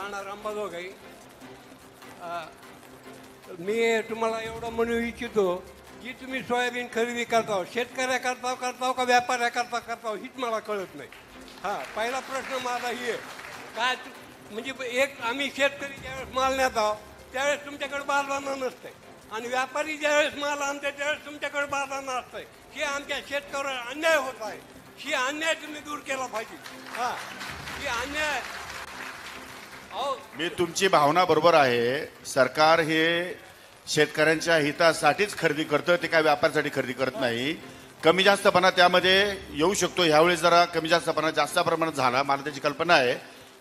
राहणार अंबाजोगाई. मी तुम्हाला एवढं म्हणू इच्छितो की तुम्ही सोयाबीन खरेदी करताव शेतकऱ्याकरता का व्यापाऱ्याकरता हीच मला कळत नाही. हां, पहिला प्रश्न माझा ही आहे काय म्हणजे एक आम्ही शेतकरी ज्यावेळेस माल नेत आहोत त्यावेळेस तुमच्याकडे बारदाना नसते आणि व्यापारी ज्यावेळेस माल आणते त्यावेळेस तुमच्याकडे बारदाना असते. हे आमच्या शेतकऱ्यावर अन्याय होत आहे. ही अन्याय तुम्ही दूर केला पाहिजे. हां, ही अन्याय. मी तुमची भावना बरोबर आहे. सरकार हे शेतकऱ्यांच्या हितासाठीच खरेदी करतं, ते काय व्यापारासाठी खरेदी करत नाही. कमी जास्तपणा त्यामध्ये येऊ शकतो. ह्यावेळेस जरा कमी जास्तपणा जास्त प्रमाणात झाला, मला त्याची कल्पना आहे.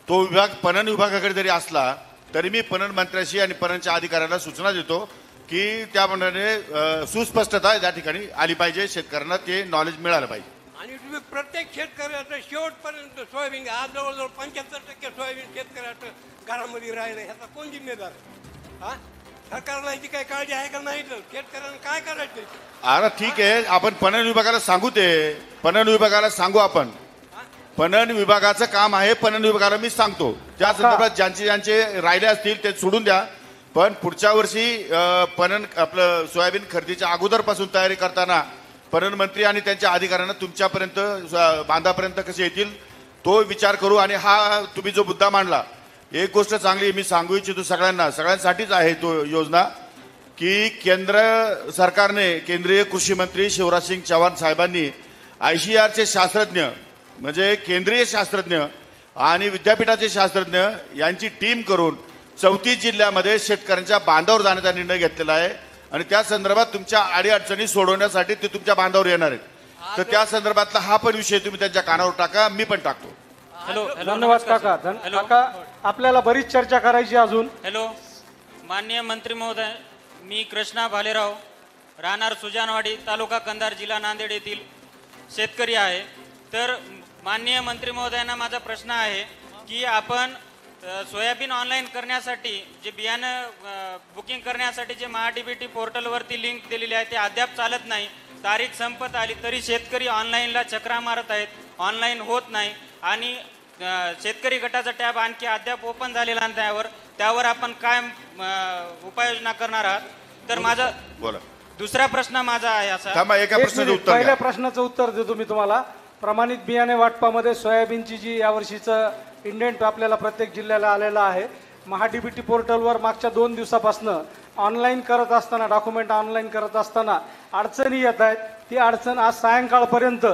तो विभाग पणन विभागाकडे जरी असला तरी मी पणन मंत्र्याशी आणि पणनच्या अधिकाऱ्यांना सूचना देतो की त्याप्रमाणे सुस्पष्टता त्या ठिकाणी आली पाहिजे. शेतकऱ्यांना ते नॉलेज मिळालं पाहिजे. आणि तुम्ही प्रत्येक शेतकऱ्याचं शेवटपर्यंत सोयाबीन आज जवळजवळ 75% सोयाबीन शेतकऱ्याचं घरामध्ये राहिलं, ह्याचा कोण जिम्मेदार? हा, सरकारला याची काही काळजी आहे का नाही? तर शेतकऱ्यांना काय करायचं? अरे ठीक आहे, आपण पणन विभागाला सांगू. ते पणन विभागाला सांगू आपण. पणन विभागाचं काम आहे, पणन विभागाला मी सांगतो. त्या संदर्भात ज्यांचे राहिले असतील ते सोडून द्या. पण पुढच्या वर्षी पणन आपलं सोयाबीन खरेदीच्या अगोदरपासून तयारी करताना पणन मंत्री आणि त्यांच्या अधिकाऱ्यांना तुमच्यापर्यंत बांधापर्यंत कसे येतील तो विचार करू. आणि हा तुम्ही जो मुद्दा मांडला, एक गोष्ट चांगली मी सांगू इच्छितो सगळ्यांसाठीच आहे तो योजना की केंद्र सरकारने केंद्रीय कृषी मंत्री शिवराज सिंग चौहान साहेबांनी ICARचे शास्त्रज्ञ म्हणजे केंद्रीय शास्त्रज्ञ आणि विद्यापीठाचे शास्त्रज्ञ यांची टीम करून 34 जिल्ह्यामध्ये शेतकऱ्यांच्या बांधावर जाण्याचा निर्णय घेतलेला आहे. आणि त्या संदर्भात तुमच्या अडीअडचणी सोडवण्यासाठी ते तुमच्या बांधावर येणार आहेत. तर त्या संदर्भातला हा पण विषय तुम्ही त्यांच्या कानावर टाका, मी पण टाकतो. हॅलो, धन्यवाद काका. काका, आपल्याला बरीच चर्चा करायची अजून. हॅलो, माननीय मंत्री महोदय, मी कृष्णा भालेराव, राहणार सुजानवाडी, तालुका कंधार, जिल्हा नांदेड येथील शेतकरी आहे. तर माननीय मंत्री महोदयांना माझा प्रश्न आहे की आपण सोयाबीन ऑनलाईन करण्यासाठी जे बियाणं बुकिंग करण्यासाठी जे MahaDBT पोर्टलवरती लिंक दिलेली आहे ते अद्याप चालत नाही. तारीख संपत आली तरी शेतकरी ऑनलाईनला चक्रा मारत आहेत, ऑनलाईन होत नाही. आणि शेतकरी गटाचा टॅब आणखी अद्याप ओपन झालेला नाही. त्यावर आपण काय उपाययोजना करणार आहात? तर माझा बोला. दुसरा प्रश्न माझा आहे असा. पहिल्या प्रश्नाचं उत्तर देतो मी तुम्हाला. प्रमाणित बियाणे वाटपामध्ये सोयाबीनची जी यावर्षीचं इंडेंट आपल्याला प्रत्येक जिल्ह्याला आलेलं आहे. MahaDBT पोर्टलवर मागच्या 2 दिवसापासून ऑनलाईन करत असताना डॉक्युमेंट ऑनलाईन करत असताना अडचणी येत आहेत. ती अडचण आज सायंकाळपर्यंत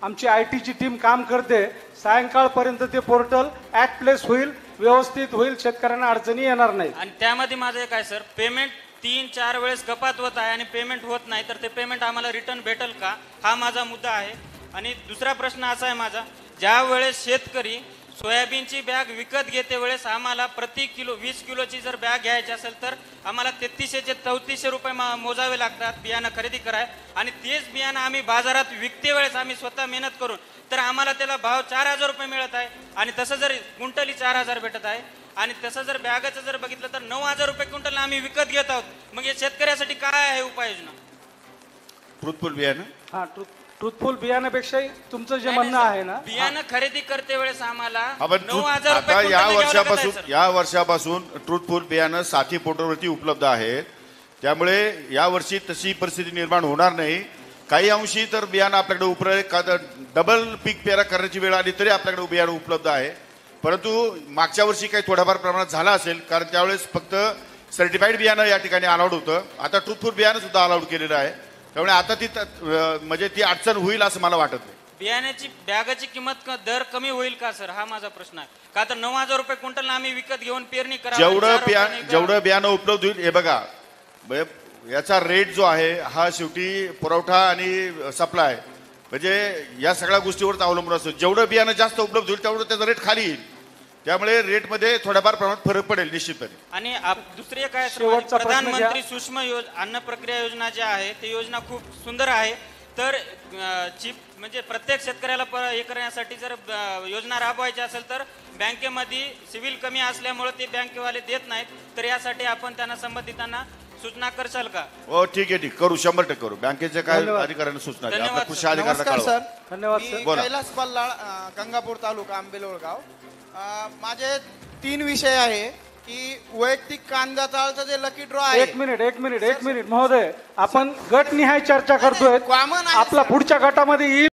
आमची IT ची टीम काम करते. सायंकाळपर्यंत ते पोर्टल ॲक्ट होईल, व्यवस्थित होईल, शेतकऱ्यांना अडचणी येणार नाही. आणि त्यामध्ये माझं एक आहे सर, पेमेंट 3-4 वेळेस कपात होत आहे आणि पेमेंट होत नाही, तर ते पेमेंट आम्हाला रिटर्न भेटेल का? हा माझा मुद्दा आहे. आणि दुसरा प्रश्न असा आहे माझा, ज्या वेळेस शेतकरी सोयाबीनची बॅग विकत घेते वेळेस आम्हाला प्रति किलो 20 किलोची जर बॅग घ्यायची असेल तर आम्हाला 3300 ते 3400 रुपये मोजावे लागतात बियाणं खरेदी कराय. आणि तेच बियाणं आम्ही बाजारात विकते वेळेस आम्ही स्वतः मेहनत करून तर आम्हाला त्याला भाव 4000 रुपये मिळत आहे. आणि तसं जर क्विंटली 4000 भेटत आहे. आणि तसं जर बॅगाचं जर बघितलं तर 9000 रुपये क्विंटल आम्ही विकत घेत आहोत. मग या शेतकऱ्यासाठी काय आहे उपाययोजना? ट्रुथफुल बियाणं. हा, ट्रुथफुल बियाण्यापेक्षा तुमचं जे म्हणणं आहे ना, बियाणं खरेदी करते वेळेस आम्हाला आपण 9000 आता रुपये या वर्षापासून ट्रुथफुल बियाणं साथी पोर्टलवरती उपलब्ध आहेत. त्यामुळे या वर्षी तशी परिस्थिती निर्माण होणार नाही. काही अंशी तर बियाणं आपल्याकडे डबल पीक पेरा करण्याची वेळ आली तरी आपल्याकडे बियाणं उपलब्ध आहे. परंतु मागच्या वर्षी काही थोड्याफार प्रमाणात झाला असेल, कारण त्यावेळेस फक्त सर्टिफाईड बियाणं या ठिकाणी अलाउड होतं. आता ट्रुथफुल बियाणं सुद्धा अलाउड केलेलं आहे. त्यामुळे आता ती अडचण होईल असं मला वाटत नाही. बियाण्याची बॅगाची किंमत दर कमी होईल का सर? हा माझा प्रश्न आहे. का तर 9000 रुपये क्विंटल आम्ही विकत घेऊन पेरणी करा. जेवढं बियाणं उपलब्ध होईल, हे बघा, याचा रेट जो आहे हा शेवटी पुरवठा आणि सप्लाय म्हणजे या सगळ्या गोष्टीवरच अवलंबून असतो. जेवढं बियाणं जास्त उपलब्ध होईल तेवढं त्याचा रेट खाली येईल. त्यामुळे रेटमध्ये थोड्याफार प्रमाणात फरक पडेल निश्चितपणे. आणि दुसरी एक आहे, प्रधानमंत्री सूक्ष्म अन्न प्रक्रिया योजना जी आहे ती योजना खूप सुंदर आहे. तर चिप म्हणजे प्रत्येक शेतकऱ्याला हे करण्यासाठी जर योजना राबवायची असेल तर बँकेमध्ये सिव्हिल कमी असल्यामुळे ते बँकेवाले देत नाहीत. तर यासाठी आपण त्यांना संबंधितांना सूचना करशाल का? हो, ठीक आहे, करू, 100% करू. बँकेचे काय अधिकाऱ्यांना सूचना द्या. आपल्या कृषी अधिकाऱ्यांना सर, धन्यवाद सर. कैलास बल्लाळ, गंगापूर तालुका, आंबेलोळ गाव. माझे 3 विषय आहे की वैयक्तिक कांदा चाळचं जे लकी ड्रॉ आहे. एक मिनिट महोदय, आपण गटनिहाय चर्चा करतोय. common आहे, आपला सर. पुढच्या गटामध्ये येईल.